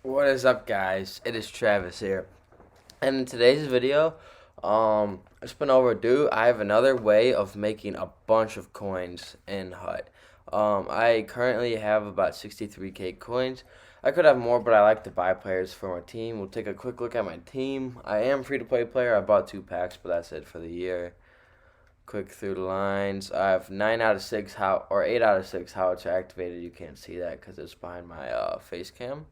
What is up, guys? It is Travis here, and in today's video, it's been overdue. I have another way of making a bunch of coins in HUT. I currently have about 63k coins. I could have more, but I like to buy players for my team. We'll take a quick look at my team. I am free-to-play player. I bought 2 packs, but that's it for the year. Quick through the lines. I have 9 out of 6 how or 8 out of 6 how it's activated. You can't see that because it's behind my face cam.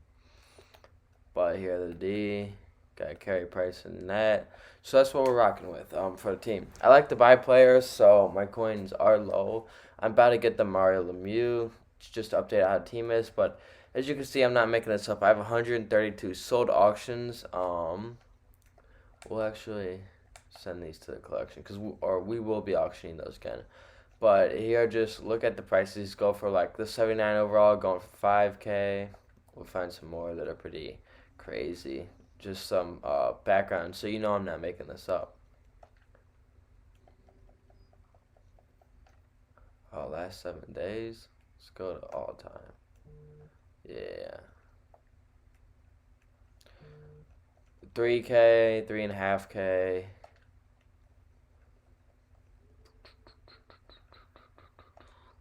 But here the D, got Carey Price and net. So that's what we're rocking with for the team. I like to buy players, so my coins are low. I'm about to get the Mario Lemieux just to update how the team is. But as you can see, I'm not making this up. I have 132 sold auctions. We'll actually send these to the collection we will be auctioning those again. But here, just look at the prices. Go for like the 79 overall, going for 5K. We'll find some more that are pretty crazy. Just some background so you know I'm not making this up. Last 7 days. Let's go to all time. Yeah. 3K, 3.5K.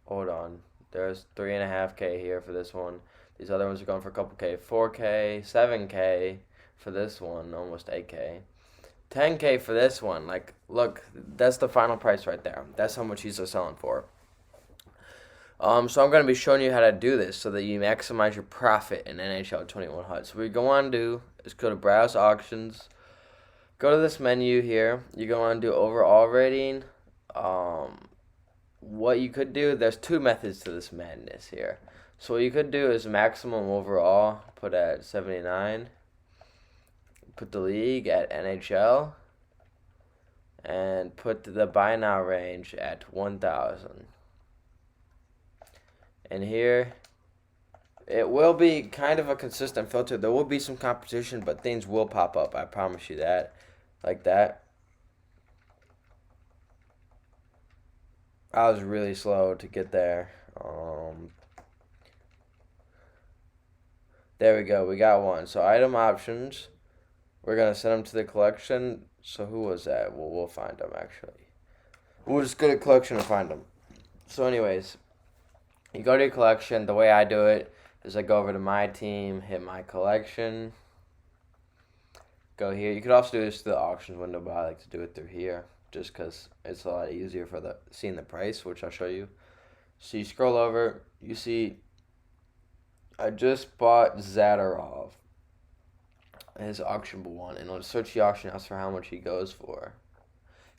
Hold on. There's 3.5K here for this one. These other ones are going for a couple K. 4K, 7K for this one, almost 8K. 10K for this one. Like, look, that's the final price right there. That's how much these are selling for. So I'm going to be showing you how to do this so that you maximize your profit in NHL 21 HUT. So what you go on to do is go to Browse Auctions. Go to this menu here. You go on to do Overall Rating. What you could do, there's 2 methods to this madness here. So what you could do is maximum overall, put at 79. Put the league at NHL. And put the buy now range at 1,000. And here, it will be kind of a consistent filter. There will be some competition, but things will pop up. I promise you that. Like that. I was really slow to get there. There we go. We got one. So item options. We're going to send them to the collection. So who was that? Well, we'll find them, actually. We'll just go to collection and find them. So anyways, you go to your collection. The way I do it is I go over to my team, hit my collection, go here. You could also do this through the auctions window, but I like to do it through here just because it's a lot easier for seeing the price, which I'll show you. So you scroll over, you see I just bought Zadorov, his auctionable one, and I'll search the auction house for how much he goes for.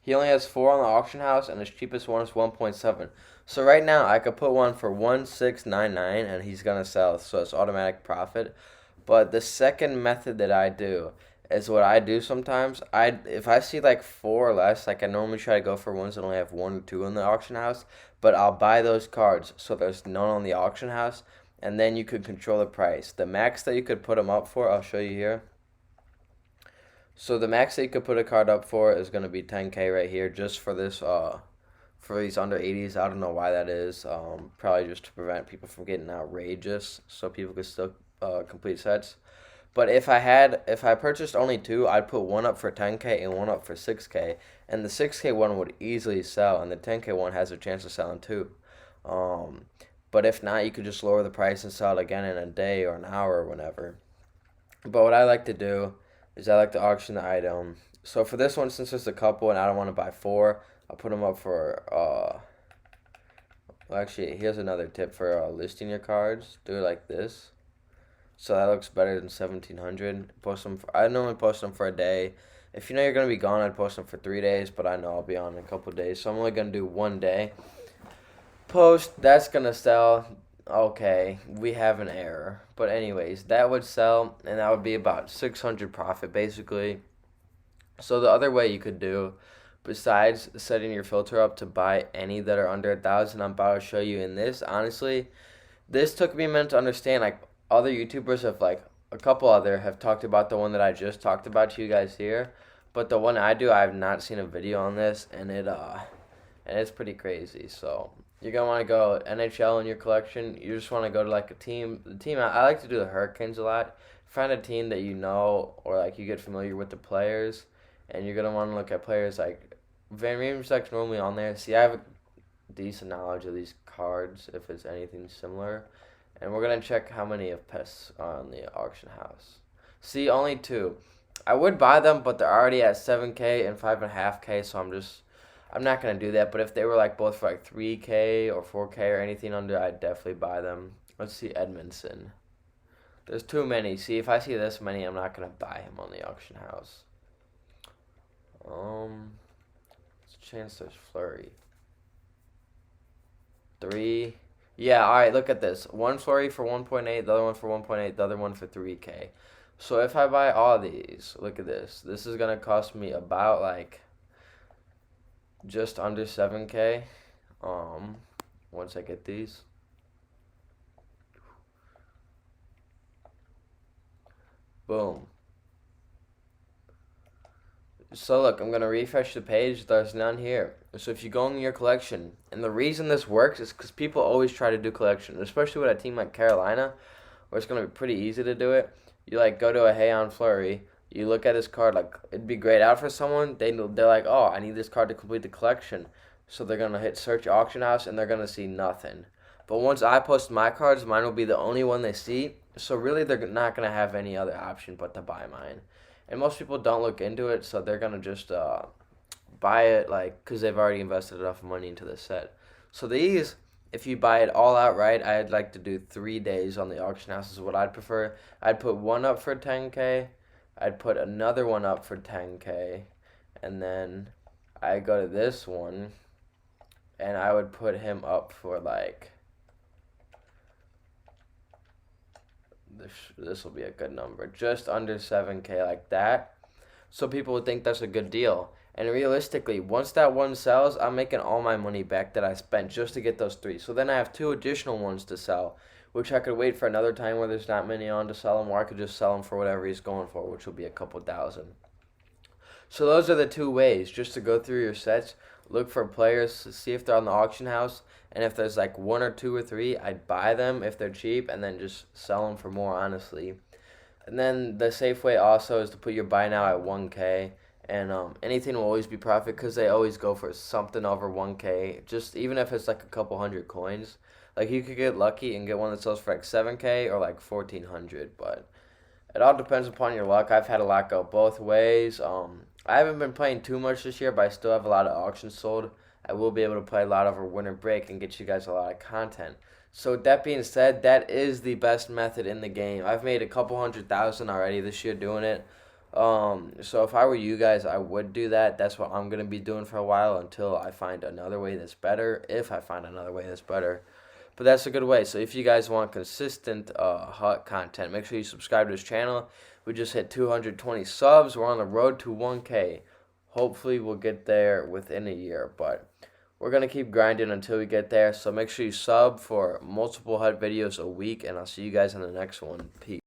He only has 4 on the auction house, and his cheapest one is 1.7. So right now, I could put one for 1,699, and he's gonna sell. So it's automatic profit. But the second method that I do is what I do sometimes. If I see like 4 or less, like I normally try to go for ones that only have 1 or 2 in the auction house. But I'll buy those cards so there's none on the auction house, and then you could control the price. The max that you could put them up for, I'll show you here. So the max that you could put a card up for is going to be 10K right here, just for this for these under 80s. I don't know why that is. Probably just to prevent people from getting outrageous, so people could still complete sets. But if I purchased only 2, I'd put one up for 10K and one up for 6K, and the 6K one would easily sell, and the 10K one has a chance of selling too. But if not, you could just lower the price and sell it again in a day or an hour or whenever. But what I like to do is I like to auction the item. So for this one, since it's a couple and I don't want to buy 4, I'll put them up for, well, actually, here's another tip for listing your cards. Do it like this. So that looks better than 1,700. I normally post them for a day. If you know you're going to be gone, I'd post them for 3 days, but I know I'll be on in a couple of days. So I'm only going to do one day. Post, that's going to sell. Okay, we have an error. But anyways, that would sell, and that would be about 600 profit, basically. So the other way you could do, besides setting your filter up to buy any that are under 1,000, I'm about to show you in this. Honestly, this took me a minute to understand. Like, other YouTubers have, like, a couple other have talked about the one that I just talked about to you guys here. But the one I do, I have not seen a video on this, and it's pretty crazy. So you're gonna want to go NHL in your collection. You just want to go to like a team. The team I like to do the Hurricanes a lot, find a team that you know or like you get familiar with the players, and you're gonna want to look at players like Van Riemsdyk's normally on there. See, I have a decent knowledge of these cards if it's anything similar, and we're gonna check how many of Pests are on the auction house. See, only two. I would buy them, but they're already at 7K and 5.5K, so I'm not gonna do that. But if they were like both for like 3K or 4K or anything under, I'd definitely buy them. Let's see Edmondson. There's too many. See, if I see this many, I'm not gonna buy him on the auction house. There's a chance there's Fleury. 3. Yeah, all right. Look at this. One Fleury for 1.8, the other one for 1.8, the other one for 3K. So if I buy all these, look at this. This is gonna cost me about like just under 7K. Once I get these. Boom. So look, I'm gonna refresh the page. There's none here. So if you go in your collection, and the reason this works is because people always try to do collection, especially with a team like Carolina, where it's gonna be pretty easy to do it. You like go to a Heian Fleury. You look at this card like it'd be great out for someone. They're like, oh, I need this card to complete the collection. So they're gonna hit search auction house and they're gonna see nothing. But once I post my cards, mine will be the only one they see. So really, they're not gonna have any other option but to buy mine. And most people don't look into it, so they're gonna just buy it like because they've already invested enough money into the set. So these, if you buy it all outright, I'd like to do 3 days on the auction house is what I'd prefer. I'd put one up for 10K, I'd put another one up for 10K, and then I go to this one, and I would put him up for like this will be a good number, just under 7K like that. So people would think that's a good deal. And realistically, once that one sells, I'm making all my money back that I spent just to get those 3. So then I have 2 additional ones to sell, which I could wait for another time where there's not many on to sell them, or I could just sell them for whatever he's going for, which will be a couple thousand. So those are the 2 ways, just to go through your sets, look for players, see if they're on the auction house, and if there's like 1 or 2 or 3, I'd buy them if they're cheap, and then just sell them for more, honestly. And then the safe way also is to put your buy now at 1K, and anything will always be profit because they always go for something over 1K, just even if it's like a couple hundred coins. Like you could get lucky and get one that sells for like 7K or like 1,400, but it all depends upon your luck. I've had a lot go both ways. I haven't been playing too much this year, but I still have a lot of auctions sold. I will be able to play a lot over winter break and get you guys a lot of content. So with that being said, that is the best method in the game. I've made a couple 100,000 already this year doing it. So if I were you guys, I would do that. That's what I'm gonna be doing for a while until I find another way that's better. If I find another way that's better. But that's a good way. So if you guys want consistent HUT content, make sure you subscribe to this channel. We just hit 220 subs. We're on the road to 1K. Hopefully we'll get there within a year, but we're going to keep grinding until we get there. So make sure you sub for multiple HUT videos a week, and I'll see you guys in the next one. Peace.